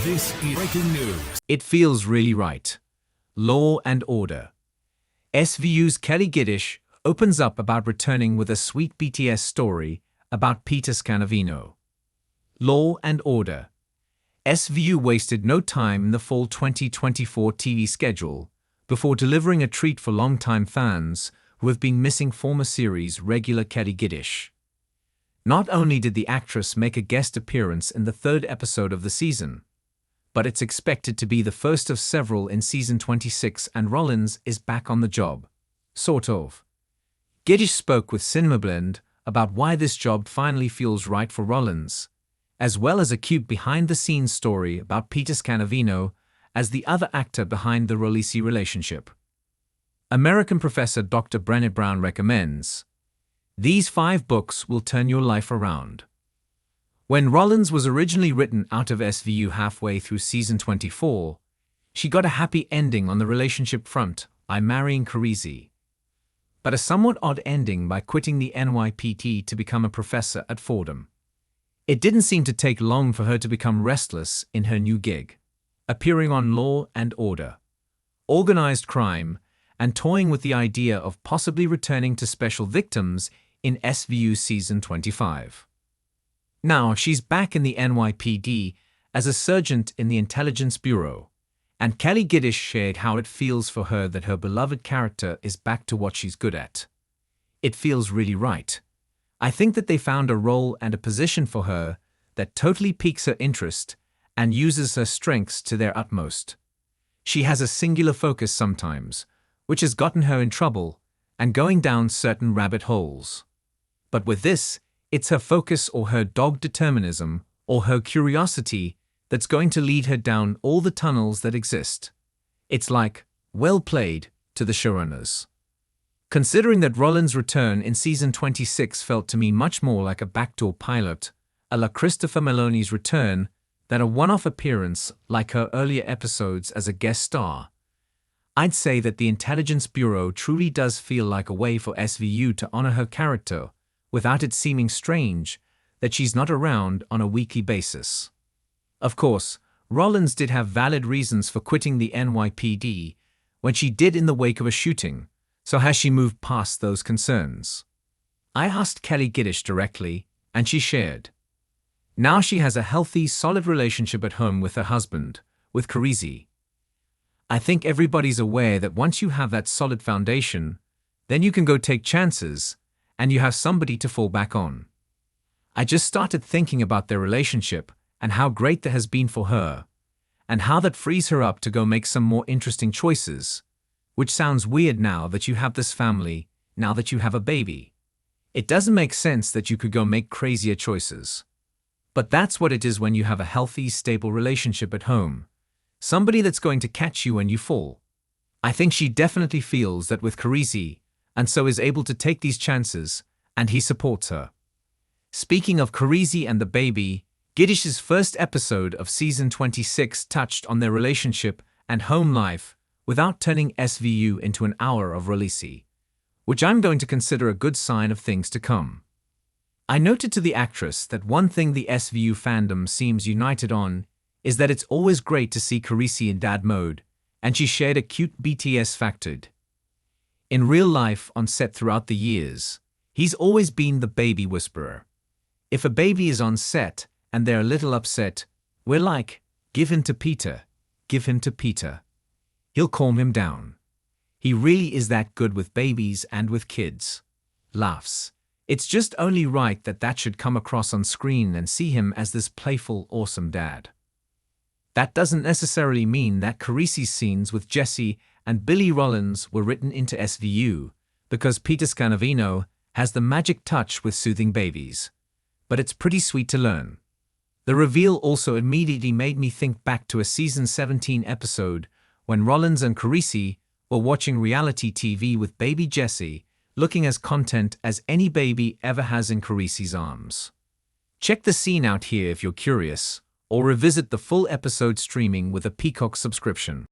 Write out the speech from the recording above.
This is breaking news. It feels really right. Law and Order. SVU's Kelli Giddish opens up about returning with a sweet BTS story about Peter Scanavino. Law and Order. SVU wasted no time in the fall 2024 TV schedule before delivering a treat for longtime fans who have been missing former series regular Kelli Giddish. Not only did the actress make a guest appearance in the third episode of the season, but it's expected to be the first of several in season 26, and Rollins is back on the job. Sort of. Giddish spoke with CinemaBlend about why this job finally feels right for Rollins, as well as a cute behind-the-scenes story about Peter Scanavino as the other actor behind the Rollisi relationship. American professor Dr. Brené recommends, "These 5 books will turn your life around." When Rollins was originally written out of SVU halfway through season 24, she got a happy ending on the relationship front by marrying Rollisi, but a somewhat odd ending by quitting the NYPD to become a professor at Fordham. It didn't seem to take long for her to become restless in her new gig, appearing on Law and Order, organized crime, and toying with the idea of possibly returning to Special Victims in SVU season 25. Now she's back in the NYPD as a sergeant in the Intelligence Bureau, and Kelli Giddish shared how it feels for her that her beloved character is back to what she's good at. "It feels really right. I think that they found a role and a position for her that totally piques her interest and uses her strengths to their utmost. She has a singular focus sometimes, which has gotten her in trouble and going down certain rabbit holes. But with this, it's her focus or her dogged determinism or her curiosity that's going to lead her down all the tunnels that exist. It's like, well played, to the showrunners." Considering that Rollins' return in season 26 felt to me much more like a backdoor pilot, a la Christopher Meloni's return, than a one-off appearance like her earlier episodes as a guest star, I'd say that the Intelligence Bureau truly does feel like a way for SVU to honor her character without it seeming strange that she's not around on a weekly basis. Of course, Rollins did have valid reasons for quitting the NYPD when she did in the wake of a shooting, so has she moved past those concerns? I asked Kelli Giddish directly, and she shared. Now she has a healthy, solid relationship at home with her husband, with Rollisi. "I think everybody's aware that once you have that solid foundation, then you can go take chances, and you have somebody to fall back on." I just started thinking about their relationship and how great that has been for her, and how that frees her up to go make some more interesting choices, which sounds weird now that you have this family, now that you have a baby. It doesn't make sense that you could go make crazier choices. But that's what it is when you have a healthy, stable relationship at home. Somebody that's going to catch you when you fall. I think she definitely feels that with Rollisi, and so is able to take these chances, and he supports her. Speaking of Rollisi and the baby, Giddish's first episode of season 26 touched on their relationship and home life without turning SVU into an hour of Rollisi, which I'm going to consider a good sign of things to come. I noted to the actress that one thing the SVU fandom seems united on is that it's always great to see Rollisi in dad mode, and she shared a cute BTS factoid. In real life on set throughout the years, he's always been the baby whisperer. If a baby is on set and they're a little upset, we're like, "Give him to Peter, give him to Peter. He'll calm him down. He really is that good with babies and with kids." Laughs. It's just only right that that should come across on screen and see him as this playful, awesome dad. That doesn't necessarily mean that Rollisi's scenes with Jesse and Billy Rollins were written into SVU, because Peter Scanavino has the magic touch with soothing babies. But it's pretty sweet to learn. The reveal also immediately made me think back to a season 17 episode when Rollins and Rollisi were watching reality TV with baby Jesse, looking as content as any baby ever has in Rollisi's arms. Check the scene out here if you're curious, or revisit the full episode streaming with a Peacock subscription.